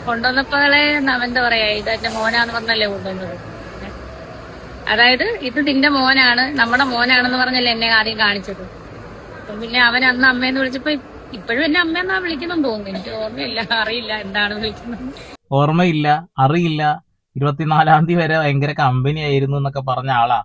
കൊണ്ടുവന്നപ്പോഴേ എന്താ പറയാ, ഇത് എന്റെ മോനാന്ന് പറഞ്ഞല്ലേ കൊണ്ടുവന്നത്. അതായത് ഇത് നിന്റെ മോനാണ്, നമ്മുടെ മോനാണെന്ന് പറഞ്ഞല്ലേ എന്നെ ആദ്യം കാണിച്ചത്. പിന്നെ അവൻ അന്ന് അമ്മയെന്ന് വിളിച്ചപ്പോ ഇപ്പോഴും എന്നെ അമ്മയെന്നാ വിളിക്കുന്നെന്ന് തോന്നുന്നു. എനിക്ക് ഓർമ്മയില്ല, അറിയില്ല എന്താണ് വിളിക്കുന്നത്. ഓർമ്മയില്ല, അറിയില്ല. 24-ാം തീയതി വരെ ഭയങ്കര കമ്പനി ആയിരുന്നു എന്നൊക്കെ പറഞ്ഞ ആളാ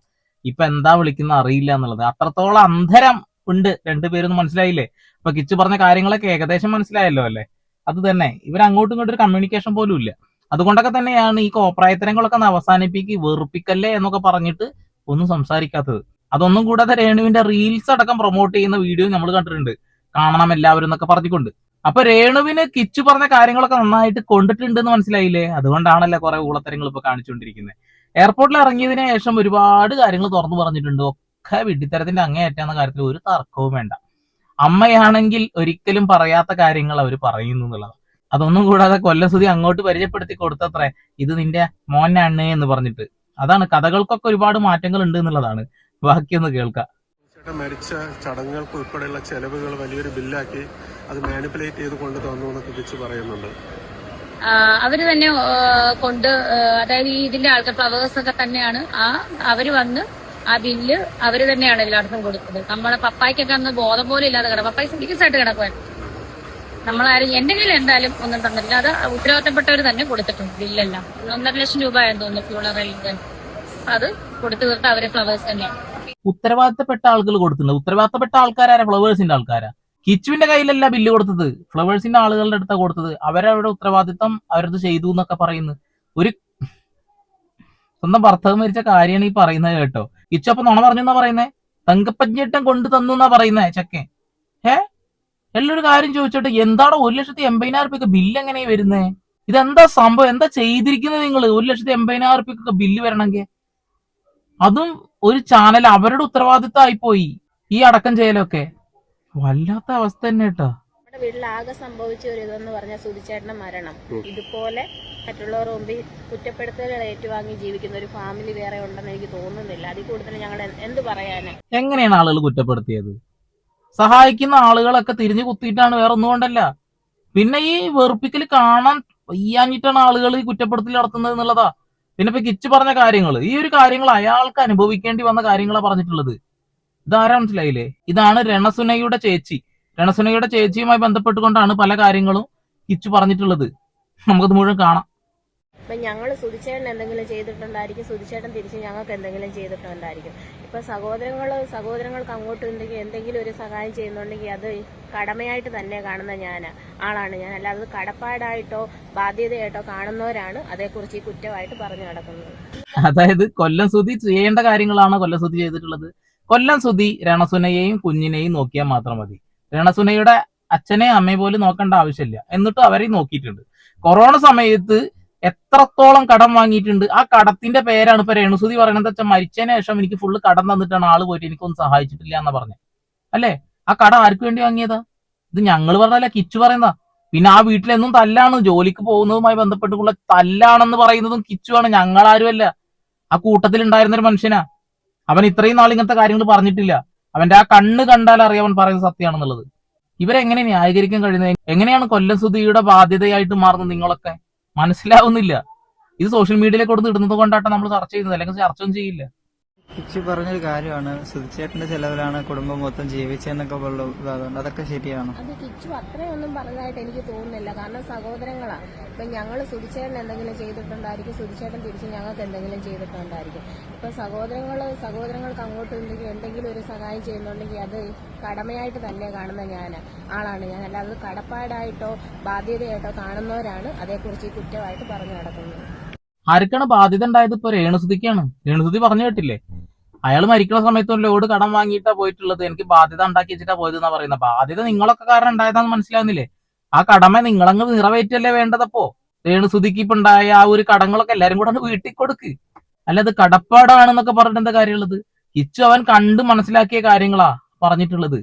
ഇപ്പൊ എന്താ വിളിക്കുന്ന അറിയില്ല എന്നുള്ളത്. അത്രത്തോളം അന്തരം ഉണ്ട് രണ്ടുപേരൊന്നും. മനസ്സിലായില്ലേ? ഇപ്പൊ കിച്ചു പറഞ്ഞ കാര്യങ്ങളൊക്കെ ഏകദേശം മനസ്സിലായല്ലോ അല്ലേ? അത് തന്നെ, ഇവർ അങ്ങോട്ടും ഇങ്ങോട്ടും ഒരു കമ്മ്യൂണിക്കേഷൻ പോലും ഇല്ല. അതുകൊണ്ടൊക്കെ തന്നെയാണ് ഈ കോപ്രായത്തരങ്ങളൊക്കെ ഒന്ന് അവസാനിപ്പിക്ക്, വെറുപ്പിക്കല്ലേ എന്നൊക്കെ പറഞ്ഞിട്ട് ഒന്നും സംസാരിക്കാത്തത്. അതൊന്നും കൂടാതെ രേണുവിന്റെ റീൽസ് അടക്കം പ്രൊമോട്ട് ചെയ്യുന്ന വീഡിയോ നമ്മൾ കണ്ടിട്ടുണ്ട്, കാണണം എല്ലാവരും എന്നൊക്കെ പറഞ്ഞുകൊണ്ട്. അപ്പൊ രേണുവിന് കിച്ചു പറഞ്ഞ കാര്യങ്ങളൊക്കെ നന്നായിട്ട് കൊണ്ടിട്ടുണ്ട് എന്ന് മനസ്സിലായില്ലേ? അതുകൊണ്ടാണല്ലോ കുറെ ഊളത്തരങ്ങൾ ഇപ്പൊ കാണിച്ചുകൊണ്ടിരിക്കുന്നത്. എയർപോർട്ടിൽ ഇറങ്ങിയതിനു ശേഷം ഒരുപാട് കാര്യങ്ങൾ തുറന്നു പറഞ്ഞിട്ടുണ്ട്. ഒക്കെ വിഡ്ഢിത്തരത്തിന്റെ അങ്ങേയറ്റാന്ന കാര്യത്തിൽ ഒരു തർക്കവും വേണ്ട. അമ്മയാണെങ്കിൽ ഒരിക്കലും പറയാത്ത കാര്യങ്ങൾ അവർ പറയുന്നു എന്നുള്ളതാണ്. അതൊന്നും കൂടാതെ കൊല്ലസുതി അങ്ങോട്ട് പരിചയപ്പെടുത്തി കൊടുത്തത്രേ, ഇത് നിന്റെ മോനാണ് എന്ന് പറഞ്ഞിട്ട്. അതാണ്, കഥകൾക്കൊക്കെ ഒരുപാട് മാറ്റങ്ങൾ ഉണ്ട് എന്നുള്ളതാണ്. ബാക്കിയൊന്ന് കേൾക്കാം. മരിച്ച ചടങ്ങുകൾക്ക് ഉൾപ്പെടെയുള്ള ചെലവുകൾ വലിയൊരു ബില്ലാക്കി അത് മാനിപ്പുലേറ്റ് ചെയ്ത് കൊണ്ട് തന്നു എന്നൊക്കെ വെച്ച് പറയുന്നുണ്ട്. അവര് തന്നെ അതായത് ഈ ഇതിന്റെ ആൾക്കാർ ഫ്ലവേഴ്സ് ഒക്കെ തന്നെയാണ് അവര് വന്ന് ആ ബില്ല് അവര് തന്നെയാണ് എല്ലായിടത്തും കൊടുത്തത്. നമ്മളെ പപ്പായ്ക്കൊക്കെ അന്ന് ബോധം പോലും ഇല്ലാതെ കിടക്കും. പപ്പായ സീരിയസ് ആയിട്ട് കിടക്കുവായിരുന്നു. നമ്മളാരും എന്റെ കയ്യിൽ എന്തായാലും ഒന്നും തന്നില്ല. അത് ഉത്തരവാദിത്തപ്പെട്ടവർ തന്നെ കൊടുത്തിട്ടുണ്ട് ബില്ലെല്ലാം. 1.5 ലക്ഷം രൂപ ആയെന്ന് തോന്നുന്നു ഫ്യൂണറലിന്റെ. അത് കൊടുത്തു തീർത്ത അവര് ഫ്ലവേഴ്സ് തന്നെയാണ്. ഉത്തരവാദിത്തപ്പെട്ട ആളുകൾ കൊടുത്തിട്ടുണ്ട്. ഉത്തരവാദിത്തപ്പെട്ട ആൾക്കാരാ? ഫ്ലവേഴ്സിന്റെ ആൾക്കാരാ. കിച്ചുവിന്റെ കയ്യിലല്ല ബില്ല് കൊടുത്തത്, ഫ്ലവേഴ്സിന്റെ ആളുകളുടെ അടുത്താണ് കൊടുത്തത്. അവരവരുടെ ഉത്തരവാദിത്തം അവരത് ചെയ്തു എന്നൊക്കെ പറയുന്നു. ഒരു സ്വന്തം ഭർത്താവ് മരിച്ച കാര്യമാണ് ഈ പറയുന്നത് കേട്ടോ. കിച്ചു അപ്പൊ നുണ പറഞ്ഞു എന്നാ പറയുന്നേ? തങ്കപ്പഞ്ഞേട്ടൻ കൊണ്ടു തന്നു എന്നാ പറയുന്നേ ചെക്കൻ. എല്ലാവരും കാര്യം ചോദിച്ചോട്ടെ, എന്താണ് 1,80,000 രൂപയ്ക്ക് ബില്ല് എങ്ങനെയാ വരുന്നേ? ഇതെന്താ സംഭവം? എന്താ ചെയ്തിരിക്കുന്നത് നിങ്ങൾ? 1,80,000 രൂപയ്ക്കൊക്കെ ബില്ല് വരണമെങ്കിൽ അതും ഒരു ചാനൽ അവരുടെ ഉത്തരവാദിത്തമായി പോയി ഈ അടക്കം ചെയ്യലൊക്കെ. വല്ലാത്ത അവസ്ഥ തന്നെ കേട്ടോ. നമ്മുടെ വീട്ടിലാകെ സംഭവിച്ച ഒരു ഇതെന്ന് പറഞ്ഞാൽ സുധിച്ചേട്ടന്റെ മരണം. ഇതുപോലെ മറ്റുള്ളവർ മുമ്പിൽ കുറ്റപ്പെടുത്തലുകൾ ഏറ്റുവാങ്ങി ജീവിക്കുന്ന ഒരു ഫാമിലി വേറെ ഉണ്ടെന്ന് എനിക്ക് തോന്നുന്നില്ല. അതിൽ കൂടുതൽ ഞങ്ങൾ എന്ത് പറയാന്? എങ്ങനെയാണ് ആളുകൾ കുറ്റപ്പെടുത്തിയത്? സഹായിക്കുന്ന ആളുകളൊക്കെ തിരിഞ്ഞു കുത്തിയിട്ടാണ്, വേറെ ഒന്നും കൊണ്ടല്ല. പിന്നെ ഈ വെറുപ്പിക്കൽ കാണാൻ വയ്യാഞ്ഞിട്ടാണ് ആളുകൾ ഈ കുറ്റപ്പെടുത്തൽ നടത്തുന്നത് എന്നുള്ളതാ. പിന്നെ ഇപ്പൊ കിച്ചു പറഞ്ഞ കാര്യങ്ങൾ, ഈ ഒരു കാര്യങ്ങൾ അയാൾക്ക് അനുഭവിക്കേണ്ടി വന്ന കാര്യങ്ങളാണ് പറഞ്ഞിട്ടുള്ളത്. ഇതാരാ മനസ്സിലായില്ലേ? ഇതാണ് രണസുനയുടെ ചേച്ചി. രണസുനയുടെ ചേച്ചിയുമായി ബന്ധപ്പെട്ടുകൊണ്ടാണ് പല കാര്യങ്ങളും കിച്ചു പറഞ്ഞിട്ടുള്ളത്. നമുക്കത് മുഴുവൻ കാണാം. ഇപ്പം ഞങ്ങൾ സുധിച്ചേട്ടൻ എന്തെങ്കിലും ചെയ്തിട്ടുണ്ടായിരിക്കും, സുധിച്ചേട്ടൻ തിരിച്ച് ഞങ്ങൾക്ക് എന്തെങ്കിലും ചെയ്തിട്ടുണ്ടായിരിക്കും. ഇപ്പം സഹോദരങ്ങൾക്ക് അങ്ങോട്ടും എന്തെങ്കിലും ഒരു സഹായം ചെയ്യുന്നുണ്ടെങ്കിൽ അത് കടമയായിട്ട് തന്നെ കാണുന്ന ആളാണ് ഞാൻ. അല്ലാതെ അത് കടപ്പാടായിട്ടോ ബാധ്യതയായിട്ടോ കാണുന്നവരാണ് അതേക്കുറിച്ച് ഈ കുറ്റമായിട്ട് പറഞ്ഞു നടക്കുന്നത്. അതായത് കൊല്ലം സുധി ചെയ്യേണ്ട കാര്യങ്ങളാണ് കൊല്ലം സുധി ചെയ്തിട്ടുള്ളത്. കൊല്ലം സുധി രണസുനയെയും കുഞ്ഞിനെയും നോക്കിയാൽ മാത്രം മതി. രണസുനയുടെ അച്ഛനെയും അമ്മയെ പോലും നോക്കേണ്ട ആവശ്യമില്ല. എന്നിട്ടും അവരെയും നോക്കിയിട്ടുണ്ട്. കൊറോണ സമയത്ത് എത്രത്തോളം കടം വാങ്ങിയിട്ടുണ്ട്. ആ കടത്തിന്റെ പേരാണ് ഇപ്പൊ രേണുസുതി പറയുന്നത്. വെച്ചാൽ മരിച്ചതിന് ശേഷം എനിക്ക് ഫുള്ള് കടം തന്നിട്ടാണ് ആള് പോയിട്ട് എനിക്കൊന്നും സഹായിച്ചിട്ടില്ല എന്നാ പറഞ്ഞത് അല്ലേ? ആ കടം ആർക്ക് വേണ്ടി വാങ്ങിയതാ? ഇത് ഞങ്ങൾ പറഞ്ഞല്ല, കിച്ചു പറയുന്നതാ. പിന്നെ ആ വീട്ടിലെന്നും തല്ലാണ്, ജോലിക്ക് പോകുന്നതുമായി ബന്ധപ്പെട്ടുള്ള തല്ലാണെന്ന് പറയുന്നതും കിച്ചുവാണ്, ഞങ്ങളാരുമല്ല. ആ കൂട്ടത്തിൽ ഉണ്ടായിരുന്ന ഒരു മനുഷ്യനാ. അവൻ ഇത്രയും നാൾ ഇങ്ങനത്തെ കാര്യങ്ങൾ പറഞ്ഞിട്ടില്ല. അവന്റെ ആ കണ്ണ് കണ്ടാൽ അറിയാം അവൻ പറയുന്നത് സത്യമാണെന്നുള്ളത്. ഇവരെങ്ങനെ ന്യായീകരിക്കാൻ കഴിയുന്നത്? എങ്ങനെയാണ് കൊല്ലം സുധിയുടെ ബാധ്യതയായിട്ട് മാറുന്നത്? നിങ്ങളൊക്കെ മനസ്സിലാവുന്നില്ല. ഇത് സോഷ്യൽ മീഡിയയിലേക്ക് കൊടുത്ത് ഇടുന്നത് കൊണ്ടാണ് നമ്മൾ ചർച്ച ചെയ്യുന്നത്, അല്ലെങ്കിൽ ചർച്ച ഒന്നും ചെയ്യില്ല. കിച്ചു പറഞ്ഞൊരു കാര്യമാണ്, സുധിച്ചേട്ടന്റെ ചെലവിലാണ് കുടുംബം മൊത്തം ജീവിച്ചെന്നൊക്കെ ഉള്ളതുകൊണ്ട് അതൊക്കെ ശരിയാണ്. അത് കിച്ചു അത്രയൊന്നും പറഞ്ഞതായിട്ട് എനിക്ക് തോന്നുന്നില്ല. കാരണം സഹോദരങ്ങളാ. ഇപ്പൊ ഞങ്ങൾ സുധിച്ചേട്ടൻ എന്തെങ്കിലും ചെയ്തിട്ടുണ്ടായിരിക്കും, സുധിച്ചേട്ടൻ തിരിച്ച് ഞങ്ങൾക്ക് എന്തെങ്കിലും ചെയ്തിട്ടുണ്ടായിരിക്കും. ഇപ്പൊ സഹോദരങ്ങൾക്ക് അങ്ങോട്ടും എന്തെങ്കിലും ഒരു സഹായം ചെയ്യുന്നുണ്ടെങ്കിൽ അത് കടമയായിട്ട് തന്നെ കാണുന്ന ആളാണ് ഞാൻ. അല്ലാതെ അത് കടപ്പാടായിട്ടോ ബാധ്യതയായിട്ടോ കാണുന്നവരാണ് അതേക്കുറിച്ച് ഈ കുറ്റമായിട്ട് പറഞ്ഞു നടക്കുന്നത്. ആർക്കാണ് ബാധ്യത ഉണ്ടായത്? ഇപ്പൊ രേണുസുതിക്കാണ്. രേണുസുതി പറഞ്ഞു കേട്ടില്ലേ, അയാൾ മരിക്കുന്ന സമയത്ത് ലോഡ് കടം വാങ്ങിയിട്ടാ പോയിട്ടുള്ളത്, എനിക്ക് ബാധ്യത ഉണ്ടാക്കി വെച്ചിട്ടാ പോയത് എന്നാ പറയുന്നത്. ബാധ്യത നിങ്ങളൊക്കെ കാരണം ഉണ്ടായതാന്ന് മനസ്സിലാവുന്നില്ലേ? ആ കടമ നിങ്ങളങ്ങ് നിറവേറ്റല്ലേ വേണ്ടതപ്പോ. രേണുസുതിക്ക് ഇപ്പൊ ഉണ്ടായ ആ ഒരു കടങ്ങളൊക്കെ എല്ലാരും കൂടെ വീട്ടിൽ കൊടുക്ക്. അല്ലാതെ കടപ്പാടാണെന്നൊക്കെ പറഞ്ഞിട്ട് എന്താ കാര്യമുള്ളത്? കിച്ചു അവൻ കണ്ട് മനസ്സിലാക്കിയ കാര്യങ്ങളാ പറഞ്ഞിട്ടുള്ളത്.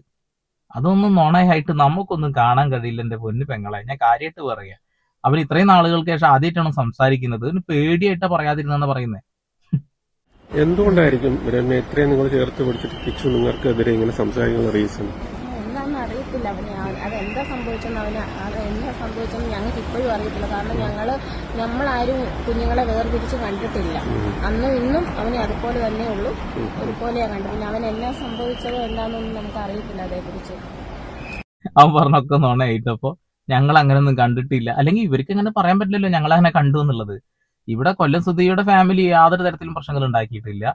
അതൊന്നും നുണയായിട്ട് നമുക്കൊന്നും കാണാൻ കഴിയില്ല എന്റെ പൊന്നു പെങ്ങളെ. ഞാൻ കാര്യമായിട്ട് പറയാ, അവർ ഇത്രയും നാളുകൾക്ക് ശേഷം ആദ്യമായിട്ടാണ് സംസാരിക്കുന്നത്. പേടിയായിട്ടാ പറയാതിരുന്നെന്ന് പറയുന്നത്. എന്തുകൊണ്ടായിരിക്കും രമ്യ ഇത്രയും നിങ്ങൾ ചേർത്ത് പിടിച്ചിട്ട് കിച്ചു നിങ്ങൾക്കെതിരെ ഇങ്ങനെ സംസാരിക്കുന്ന റീസൺ എന്താണെന്ന് അറിയത്തില്ല. അതെന്താ സംഭവിച്ചെന്ന് സംഭവിച്ചെന്ന് ഞങ്ങൾക്ക് ഇപ്പോഴും അറിയത്തില്ല. കാരണം നമ്മളാരും കുഞ്ഞുങ്ങളെ വേർതിരിച്ച് കണ്ടിട്ടില്ല. അന്നും ഇന്നും അവനെ അതുപോലെ തന്നെ ഉള്ളൂ, ഒരുപോലെയാണ് കണ്ടു. പിന്നെ അവനെല്ലാം സംഭവിച്ചതോ എന്താണെന്നൊന്നും നമുക്ക് അറിയത്തില്ല അതേക്കുറിച്ച്. അവൻ പറഞ്ഞൊക്കെ നോണായിട്ടപ്പോ ഞങ്ങൾ അങ്ങനെയൊന്നും കണ്ടിട്ടില്ല. അല്ലെങ്കിൽ ഇവർക്ക് അങ്ങനെ പറയാൻ പറ്റില്ലല്ലോ ഞങ്ങൾ അങ്ങനെ കണ്ടു എന്നുള്ളത്. ഇവിടെ കൊല്ലം സുധിയുടെ ഫാമിലി യാതൊരു തരത്തിലും പ്രശ്നങ്ങൾ ഉണ്ടാക്കിയിട്ടില്ല.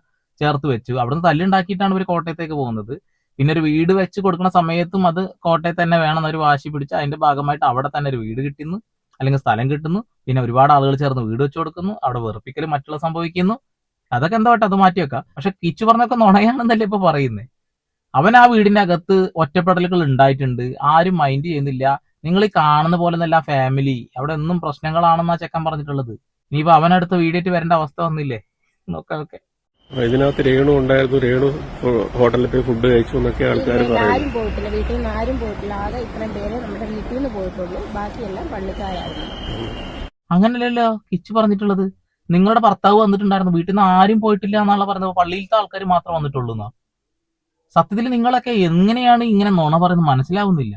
ചേർത്ത് വെച്ചു. അവിടുന്ന് തല്ലുണ്ടാക്കിയിട്ടാണ് ഇവർ കോട്ടയത്തേക്ക് പോകുന്നത്. പിന്നെ ഒരു വീട് വെച്ച് കൊടുക്കുന്ന സമയത്തും അത് കോട്ടയത്ത് തന്നെ വേണമെന്നൊരു വാശി പിടിച്ച് അതിന്റെ ഭാഗമായിട്ട് അവിടെ തന്നെ ഒരു വീട് കിട്ടുന്നു, അല്ലെങ്കിൽ സ്ഥലം കിട്ടുന്നു. പിന്നെ ഒരുപാട് ആളുകൾ ചേർന്ന് വീട് വെച്ച് കൊടുക്കുന്നു. അവിടെ വെറുപ്പിക്കലും മറ്റുള്ള സംഭവിക്കുന്നു. അതൊക്കെ എന്താ അത് മാറ്റി വെക്കാം. പക്ഷെ കിച്ചു പറഞ്ഞൊക്കെ നുണയാണെന്നല്ലേ ഇപ്പൊ പറയുന്നത്. അവൻ ആ വീടിന്റെ അകത്ത് ഒറ്റപ്പെടലുകൾ ഉണ്ടായിട്ടുണ്ട്, ആരും മൈൻഡ് ചെയ്യുന്നില്ല. നിങ്ങൾ ഈ കാണുന്ന പോലെ നല്ല ഫാമിലി അവിടെ ഒന്നും പ്രശ്നങ്ങളാണെന്നാ ചെക്കൻ പറഞ്ഞിട്ടുള്ളത്. ഇനിയിപ്പോ അവനടുത്ത് വീഡിയോട്ട് വരേണ്ട അവസ്ഥ വന്നില്ലേ? ഓക്കെ. ഇതിനകത്ത് രേണു ഉണ്ടായിരുന്നു, രേണു ഹോട്ടലിൽ പോയി ഫുഡ് കഴിച്ചു എന്നൊക്കെ ആൾക്കാർ പറയുന്നു. ആരും പോയിട്ടില്ല, വീട്ടിൽ നിന്ന് ആരും പോയിട്ടില്ല. ആകെ ഇത്രയും പേര് നമ്മുടെ വീട്ടിൽ നിന്ന് പോയിട്ടുള്ളൂ, ബാക്കിയെല്ലാം പള്ളിക്കാരായിരുന്നു. അങ്ങനല്ലല്ലോ കിച്ചു പറഞ്ഞിട്ടുള്ളത്. നിങ്ങളുടെ ഭർത്താവ് വന്നിട്ടുണ്ടായിരുന്നു, വീട്ടിൽ നിന്ന് ആരും പോയിട്ടില്ല എന്നാണ് പറഞ്ഞത്. പള്ളിയിലത്തെ ആൾക്കാർ മാത്രം വന്നിട്ടുള്ളൂ എന്നാ. സത്യത്തിൽ നിങ്ങളൊക്കെ എങ്ങനെയാണ് ഇങ്ങനെ നുണ പറയുന്നത് മനസ്സിലാവുന്നില്ല.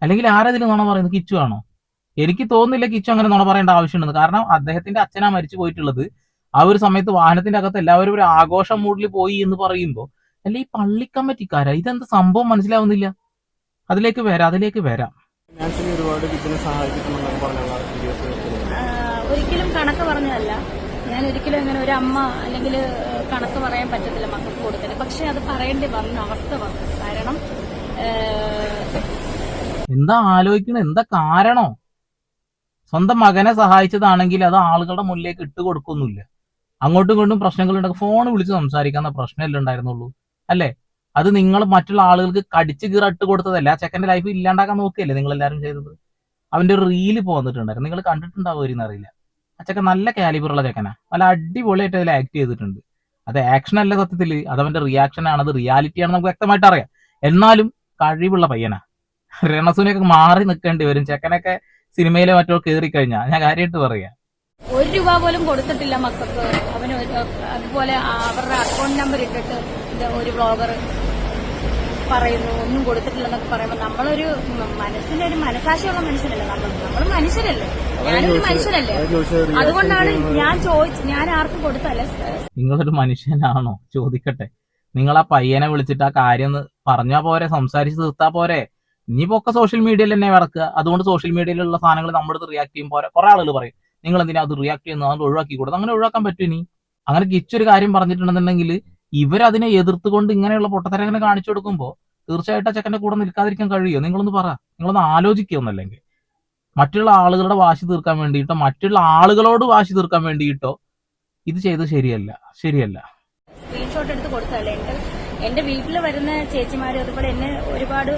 അല്ലെങ്കിൽ ആരതിൽ നുണ പറയുന്നത്? കിച്ചു ആണോ? എനിക്ക് തോന്നുന്നില്ല കിച്ചു അങ്ങനെ നുണ പറയേണ്ട ആവശ്യമുണ്ടെന്ന്. കാരണം അദ്ദേഹത്തിന്റെ അച്ഛനാ മരിച്ചു പോയിട്ടുള്ളത്. ആ ഒരു സമയത്ത് വാഹനത്തിന്റെ അകത്ത് എല്ലാവരും ഒരു ആഘോഷ മൂഡിൽ പോയി എന്ന് പറയുമ്പോൾ അല്ല ഈ പള്ളിക്കമ്മറ്റിക്കാരാ, ഇതെന്ത് സംഭവം മനസ്സിലാവുന്നില്ല. അതിലേക്ക് വരാം. ഒരുപാട് ഇതിനെ സഹായിക്കുന്നുണ്ടെന്ന് പറഞ്ഞുള്ള വീഡിയോസ് ഒരിക്കലും കണക്ക് പറഞ്ഞതല്ല. ഞാൻ ഒരിക്കലും അങ്ങനെ ഒരു അമ്മ അല്ലെങ്കിൽ കണക്ക് പറയാൻ പറ്റത്തില്ല മക്കൾക്ക് കൊടുക്കല്. പക്ഷെ അത് പറയേണ്ടി വന്ന അവസ്ഥ വന്നു. കാരണം എന്താ ആലോചിക്കണ? എന്താ കാരണോ? സ്വന്തം മകനെ സഹായിച്ചതാണെങ്കിൽ അത് ആളുകളുടെ മുന്നിലേക്ക് ഇട്ട് കൊടുക്കൊന്നുമില്ല. അങ്ങോട്ടും ഇങ്ങോട്ടും പ്രശ്നങ്ങളുണ്ടെങ്കിൽ ഫോൺ വിളിച്ച് സംസാരിക്കാന്ന പ്രശ്നമല്ലേ ഉണ്ടായിരുന്നുള്ളൂ അല്ലേ? അത് നിങ്ങൾ മറ്റുള്ള ആളുകൾക്ക് കടിച്ചു കീറിട്ട് കൊടുത്തതല്ല. ആ ചെക്കന്റെ ലൈഫ് ഇല്ലാണ്ടാക്കാൻ നോക്കിയല്ലേ നിങ്ങൾ എല്ലാവരും ചെയ്തത്. അവന്റെ ഒരു റീല് പോന്നിട്ടുണ്ടായിരുന്നു, നിങ്ങൾ കണ്ടിട്ടുണ്ടാവുമെന്ന് അറിയില്ല. ആ ചെക്കൻ നല്ല കാലിബറുള്ള ചെക്കനാ, നല്ല അടിപൊളിയായിട്ട് അതിൽ ആക്ട് ചെയ്തിട്ടുണ്ട്. അത് ആക്ഷൻ അല്ല സത്യത്തില്, അത് അവന്റെ റിയാക്ഷൻ ആണ്, അത് റിയാലിറ്റി ആണ്, നമുക്ക് വ്യക്തമായിട്ട് അറിയാം. എന്നാലും കഴിവുള്ള പയ്യനാ. രണസുനൊക്കെ മാറി നിൽക്കേണ്ടി വരും ചെക്കനൊക്കെ സിനിമയിലെ മറ്റോ കയറി കഴിഞ്ഞാൽ. ഞാൻ കാര്യമായിട്ട് പറയാ, 1 രൂപ പോലും കൊടുത്തിട്ടില്ല മക്കൾക്ക്. അവന് അതുപോലെ അവരുടെ അക്കൗണ്ട് നമ്പർ ഇട്ടിട്ട് ഒരു ബ്ലോഗർ പറയുന്നു ഒന്നും കൊടുത്തിട്ടില്ലെന്നൊക്കെ പറയുമ്പോൾ നമ്മളൊരു മനസാക്ഷിയുള്ള മനുഷ്യനല്ലേ. നമ്മൾ മനുഷ്യരല്ലേ, ഞാനൊരു മനുഷ്യനല്ലേ. അതുകൊണ്ടാണ് ഞാൻ ആർക്കും കൊടുത്തല്ലേ. നിങ്ങളൊരു മനുഷ്യനാണോ ചോദിക്കട്ടെ? നിങ്ങൾ ആ പയ്യനെ വിളിച്ചിട്ട് ആ കാര്യം ഒന്ന് പറഞ്ഞാ പോരെ, സംസാരിച്ച് തീർത്താ പോരെ? ഇനിയിപ്പോ ഒക്കെ സോഷ്യൽ മീഡിയയിൽ തന്നെ കിടക്കുക. അതുകൊണ്ട് സോഷ്യൽ മീഡിയയിലുള്ള സാധനങ്ങൾ നമ്മുടെ അടുത്ത് റിയാക്ട് ചെയ്യും പോരെ. കുറെ ആളുകൾ പറയും നിങ്ങൾ എന്തിനാ അത് റിയാക്ട് ചെയ്യുന്നത്, അത് ഒഴിവാക്കി കൊടുത്ത്. അങ്ങനെ ഒഴിവാക്കാൻ പറ്റും. ഇനി അങ്ങനെ കിച്ചൊരു കാര്യം പറഞ്ഞിട്ടുണ്ടെന്നുണ്ടെങ്കിൽ ഇവരതിനെ എതിർത്തുകൊണ്ട് ഇങ്ങനെയുള്ള പൊട്ടത്തരങ്ങനെ കാണിച്ചു കൊടുക്കുമ്പോൾ തീർച്ചയായിട്ടും ആ ചെക്കന്റെ കൂടെ നിൽക്കാതിരിക്കാൻ കഴിയുമോ? നിങ്ങളൊന്ന് പറ, നിങ്ങളൊന്ന് ആലോചിക്കുകയൊന്നല്ലെങ്കിൽ. മറ്റുള്ള ആളുകളുടെ വാശി തീർക്കാൻ വേണ്ടിയിട്ടോ മറ്റുള്ള ആളുകളോട് വാശി തീർക്കാൻ വേണ്ടിയിട്ടോ ഇത് ചെയ്തത് ശരിയല്ല. സ്ക്രീൻഷോട്ട് എടുത്ത് കൊടുത്തല്ലേ. എന്റെ വീട്ടിൽ വരുന്ന ചേച്ചിമാര് അതുപോലെ എന്നെ ഒരുപാട്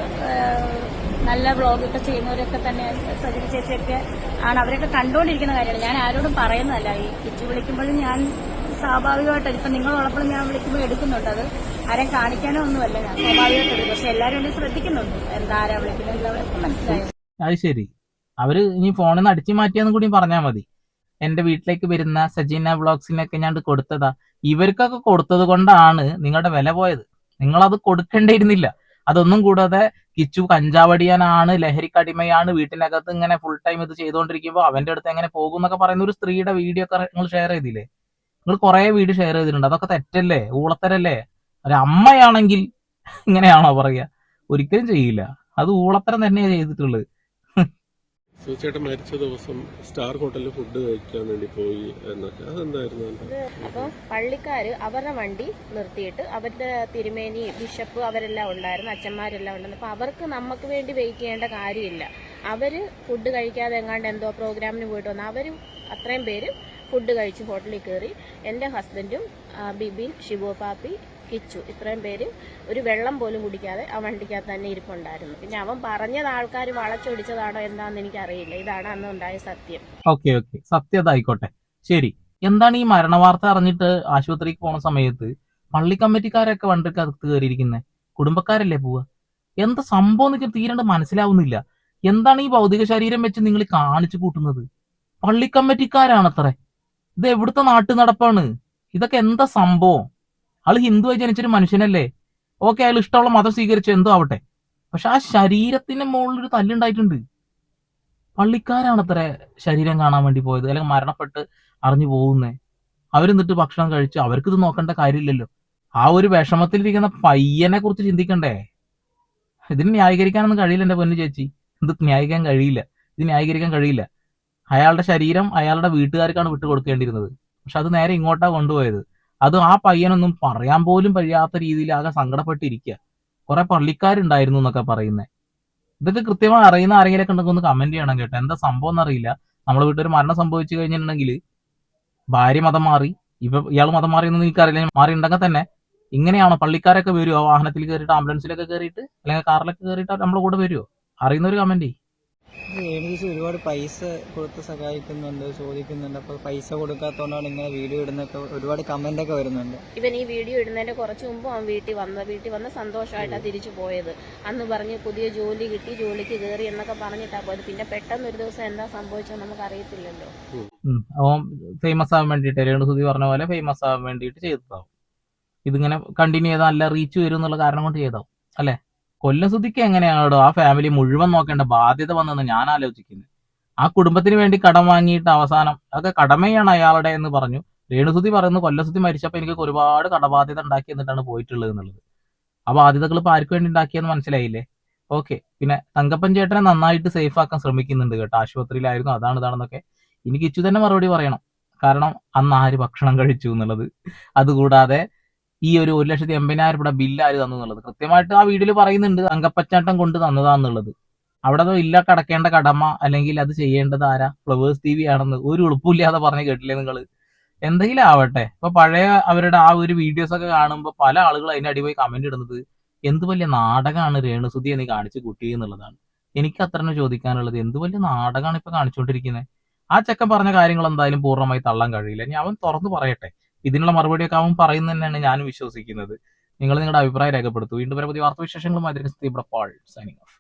നല്ല വ്ളോഗൊക്കെ ചെയ്യുന്നവരൊക്കെ തന്നെ സജിന ചേച്ചിയൊക്കെ ആണ്. അവരൊക്കെ കണ്ടുകൊണ്ടിരിക്കുന്ന കാര്യമാണ്. ഞാൻ ആരോടും പറയുന്നതല്ല. ഈ കിച്ചു വിളിക്കുമ്പോഴും ഞാൻ സ്വാഭാവികമായിട്ട് ഇപ്പൊ നിങ്ങളുള്ളപ്പോഴും ഞാൻ വിളിക്കുമ്പോൾ എടുക്കുന്നുണ്ട്. അത് ആരെയും കാണിക്കാനോ ഒന്നുമല്ല, ഞാൻ സ്വാഭാവികമായിട്ട് എടുക്കും. പക്ഷെ എല്ലാവരും എന്നെ ശ്രദ്ധിക്കുന്നുണ്ട്, എന്താരാ വിളിക്കുന്നത് മനസ്സിലായി. അത് ശരി. അവര് ഇനി ഫോണിൽ നിന്ന് അടിച്ചു മാറ്റിയെന്നും കൂടി പറഞ്ഞാൽ മതി. എന്റെ വീട്ടിലേക്ക് വരുന്ന സജീന വ്ളോഗ്സിനൊക്കെ ഞാൻ കൊടുത്തതാ. ഇവർക്കൊക്കെ കൊടുത്തത് കൊണ്ടാണ് നിങ്ങളുടെ വില പോയത്. നിങ്ങളത് കൊടുക്കേണ്ടിയിരുന്നില്ല. അതൊന്നും കൂടാതെ കിച്ചു കഞ്ചാവടിയാനാണ്, ലഹരിക്കടിമയാണ്, വീട്ടിനകത്ത് ഇങ്ങനെ ഫുൾ ടൈം ഇത് ചെയ്തുകൊണ്ടിരിക്കുമ്പോൾ അവന്റെ അടുത്ത് എങ്ങനെ പോകും എന്നൊക്കെ പറയുന്ന ഒരു സ്ത്രീയുടെ വീഡിയോ ഒക്കെ നിങ്ങൾ ഷെയർ ചെയ്തില്ലേ? നിങ്ങൾ കുറെ വീഡിയോ ഷെയർ ചെയ്തിട്ടുണ്ട്. അതൊക്കെ തെറ്റല്ലേ, ഊളത്തരല്ലേ? ഒരു അമ്മയാണെങ്കിൽ ഇങ്ങനെയാണോ പറയാ? ഒരിക്കലും ചെയ്യില്ല. അത് ഊളത്തരം തന്നെയാണ് ചെയ്തിട്ടുള്ളത്. സുചേട്ടൻ മരിച്ച ദിവസം സ്റ്റാർ ഹോട്ടലിൽ ഫുഡ് കഴിക്കാൻ വേണ്ടി പോയി എന്നൊക്കെ, അതെന്തായിരുന്നു? അപ്പോൾ പള്ളിക്കാര് അവരുടെ വണ്ടി നിർത്തിയിട്ട് അവരുടെ തിരുമേനി, ബിഷപ്പ് അവരെല്ലാം ഉണ്ടായിരുന്നു, അച്ഛന്മാരെല്ലാം ഉണ്ടായിരുന്നു. അപ്പോൾ അവർക്ക് നമുക്ക് വേണ്ടി വെയിറ്റ് ചെയ്യേണ്ട കാര്യമില്ല. അവര് ഫുഡ് കഴിക്കാതെ എങ്ങാണ്ട് എന്തോ പ്രോഗ്രാമിന് പോയിട്ട് വന്നു. അവരും അത്രയും പേര് ഫുഡ് കഴിച്ച് ഹോട്ടലിൽ കയറി. എൻ്റെ ഹസ്ബൻഡും ബിബിൻ, ഷിബു പാപ്പി, കിച്ചു, ഇത്രയും പേര് ഒരു വെള്ളം പോലും കുടിക്കാതെ ആ വണ്ടിക്കകത്ത് തന്നെ ഇരിപ്പുണ്ടായിരുന്നു. പിന്നെ അവൻ പറഞ്ഞത് ആൾക്കാർ വളച്ചൊടിച്ചതാണോ എന്താണെന്ന് എനിക്കറിയില്ല. ഇതാണ് അന്ന് ഉണ്ടായ സത്യം. ഓക്കെ, സത്യം അതായിക്കോട്ടെ, ശരി. എന്താണ് ഈ മരണവാർത്ത അറിഞ്ഞിട്ട് ആശുപത്രിക്ക് പോണ സമയത്ത് പള്ളി കമ്മിറ്റിക്കാരൊക്കെ വണ്ടിക്കകത്ത് കയറിയിരിക്കുന്നത്? കുടുംബക്കാരല്ലേ പോവുക? എന്താ സംഭവം എന്ന് തീരണ്ട് മനസ്സിലാവുന്നില്ല. എന്താണ് ഈ ഭൗതിക ശരീരം വെച്ച് നിങ്ങൾ കാണിച്ചു കൂട്ടുന്നത്? പള്ളി കമ്മിറ്റിക്കാരാണത്രേ. ഇത് എവിടുത്തെ നാട്ടു നടപ്പാണ്? ഇതൊക്കെ എന്താ സംഭവം? ആള് ഹിന്ദുവായി ജനിച്ചൊരു മനുഷ്യനല്ലേ? ഓക്കെ, അയാൾ ഇഷ്ടമുള്ള മതം സ്വീകരിച്ചു, എന്തോ ആവട്ടെ. പക്ഷെ ആ ശരീരത്തിന്റെ മുകളിലൊരു തല്ലുണ്ടായിട്ടുണ്ട്. പള്ളിക്കാരാണ് അത്ര ശരീരം കാണാൻ വേണ്ടി പോയത്, അല്ലെങ്കിൽ മരണപ്പെട്ട് അറിഞ്ഞു പോകുന്നേ. അവരെന്നിട്ട് ഭക്ഷണം കഴിച്ച് അവർക്ക് ഇത് നോക്കേണ്ട കാര്യമില്ലല്ലോ. ആ ഒരു വിഷമത്തിലിരിക്കുന്ന പയ്യനെ കുറിച്ച് ചിന്തിക്കണ്ടേ? ഇതിന് ന്യായീകരിക്കാനൊന്നും കഴിയില്ല എന്റെ പൊന്നു ചേച്ചി. ഇത് ന്യായീകരിക്കാൻ കഴിയില്ല, ഇത് ന്യായീകരിക്കാൻ കഴിയില്ല. അയാളുടെ ശരീരം അയാളുടെ വീട്ടുകാർക്കാണ് വിട്ടുകൊടുക്കേണ്ടിയിരുന്നത്. പക്ഷെ അത് നേരെ ഇങ്ങോട്ടാ കൊണ്ടുപോയത്. അത് ആ പയ്യനൊന്നും പറയാൻ പോലും കഴിയാത്ത രീതിയിൽ ആകെ സങ്കടപ്പെട്ടിരിക്കുക. കുറെ പള്ളിക്കാരുണ്ടായിരുന്നു എന്നൊക്കെ പറയുന്നത്. ഇതൊക്കെ കൃത്യമായി അറിയുന്ന ആരെങ്കിലൊക്കെ ഉണ്ടെങ്കിൽ ഒന്ന് കമന്റ് ചെയ്യണം കേട്ടോ. എന്താ സംഭവം എന്നറിയില്ല. നമ്മളെ വീട്ടിൽ മരണം സംഭവിച്ചു കഴിഞ്ഞിട്ടുണ്ടെങ്കിൽ ഭാര്യ മതം മാറി, ഇയാൾ മതം മാറിയെന്ന് എനിക്കറിയില്ല. മാറി ഉണ്ടെങ്കിൽ തന്നെ ഇങ്ങനെയാണോ? പള്ളിക്കാരൊക്കെ വരുമോ വാഹനത്തിൽ കയറിയിട്ട്, ആംബുലൻസിലൊക്കെ കയറിയിട്ട്, അല്ലെങ്കിൽ കാറിലൊക്കെ കയറിയിട്ട് നമ്മളെ കൂടെ വരുമോ? അറിയുന്നൊരു കമന്റ് ചെയ്യും. രേണുചേച്ചി ഒരുപാട് പൈസ കൊടുത്ത് സഹായിക്കുന്നുണ്ട്, ചോദിക്കുന്നുണ്ട്. അപ്പോൾ പൈസ കൊടുക്കാത്തതുകൊണ്ടാണ് ഇങ്ങനെ വീഡിയോ ഇടുന്നൊക്കെ ഒരുപാട് കമന്റ് ഒക്കെ വരുന്നുണ്ട്. ഇവൻ ഈ വീഡിയോ ഇടുന്നതിന്റെ കുറച്ച് മുമ്പ് അവൻ വീട്ടിൽ വന്ന് സന്തോഷമായിട്ടാണ് തിരിച്ചു പോയത്. അന്ന് പറഞ്ഞ് പുതിയ ജോലി കിട്ടി, ജോലിക്ക് കയറി എന്നൊക്കെ പറഞ്ഞിട്ടാ പോയത്. പിന്നെ പെട്ടെന്ന് ഒരു ദിവസം എന്താ സംഭവിച്ചത് നമുക്ക് അറിയത്തില്ലല്ലോ. അവൻ ഫേമസ് ആവാൻ വേണ്ടിയിട്ട്, രേണുസുതി പറഞ്ഞ പോലെ ഫേമസ് ആവാൻ വേണ്ടിയിട്ട് ചെയ്തതാവും. ഇതിങ്ങനെ കണ്ടിന്യൂ ചെയ്താൽ നല്ല റീച്ച് വരും എന്നുള്ള കാരണം കൊണ്ട് ചെയ്താവും അല്ലെ? കൊല്ലസുതിക്ക് എങ്ങനെയാണോ ആ ഫാമിലി മുഴുവൻ നോക്കേണ്ട ബാധ്യത വന്നെന്ന് ഞാൻ ആലോചിക്കുന്നത്. ആ കുടുംബത്തിന് വേണ്ടി കടം വാങ്ങിയിട്ട് അവസാനം അതൊക്കെ കടമയാണ് അയാളുടെ എന്ന് പറഞ്ഞു. രേണുസുതി പറയുന്നു കൊല്ലസുതി മരിച്ചപ്പോൾ എനിക്ക് ഒരുപാട് കടബാധ്യത ഉണ്ടാക്കി എന്നിട്ടാണ് പോയിട്ടുള്ളത് എന്നുള്ളത്. ആ ബാധ്യതകൾ ഇപ്പൊ ആർക്ക് വേണ്ടി ഉണ്ടാക്കിയെന്ന് മനസ്സിലായില്ലേ? ഓക്കെ. പിന്നെ തങ്കപ്പൻ ചേട്ടനെ നന്നായിട്ട് സേഫ് ആക്കാൻ ശ്രമിക്കുന്നുണ്ട് കേട്ടോ. ആശുപത്രിയിലായിരുന്നു, ഇതാണെന്നൊക്കെ. എനിക്ക് ഇച്ചു തന്നെ മറുപടി പറയണം. കാരണം അന്ന് ആര് ഭക്ഷണം കഴിച്ചു എന്നുള്ളത്, അതുകൂടാതെ ഈ ഒരു 1,80,000 രൂപ ബില്ല് ആര് തന്നു എന്നുള്ളത് കൃത്യമായിട്ട് ആ വീഡിയോയിൽ പറയുന്നുണ്ട്. തങ്കപ്പച്ചാട്ടം കൊണ്ട് തന്നതാന്നുള്ളത്. അവിടെ ഇല്ല കടക്കേണ്ട കടമ, അല്ലെങ്കിൽ അത് ചെയ്യേണ്ടത് ആരാ? ഫ്ലവേഴ്സ് TV ആണെന്ന് ഒരു ഉളുപ്പില്ലാതെ പറഞ്ഞ് കേട്ടില്ലേ നിങ്ങൾ? എന്തെങ്കിലും ആവട്ടെ. ഇപ്പൊ പഴയ അവരുടെ ആ ഒരു വീഡിയോസ് ഒക്കെ കാണുമ്പോൾ പല ആളുകൾ അതിന്റെ അടി പോയി കമന്റ് ഇടുന്നത് എന്ത് വലിയ നാടകമാണ് രേണുസുതി എന്ന് കാണിച്ച് കുട്ടി എന്നുള്ളതാണ്. എനിക്ക് അത്ര ചോദിക്കാനുള്ളത്, എന്ത് വലിയ നാടകമാണ് ഇപ്പൊ കാണിച്ചുകൊണ്ടിരിക്കുന്നത്? ആ ചെക്കൻ പറഞ്ഞ കാര്യങ്ങൾ എന്തായാലും പൂർണ്ണമായി തള്ളാൻ കഴിയില്ല. ഇനി അവൻ തുറന്നു പറയട്ടെ. ഇതിനുള്ള മറുപടിയൊക്കെ അവൻ പറയുന്നത് തന്നെയാണ് ഞാനും വിശ്വസിക്കുന്നത്. നിങ്ങൾ നിങ്ങളുടെ അഭിപ്രായം രേഖപ്പെടുത്തു. വീണ്ടും വരെ പുതിയ വാർത്താവിശേഷങ്ങളുമായി സൈനിങ് ഓഫ്.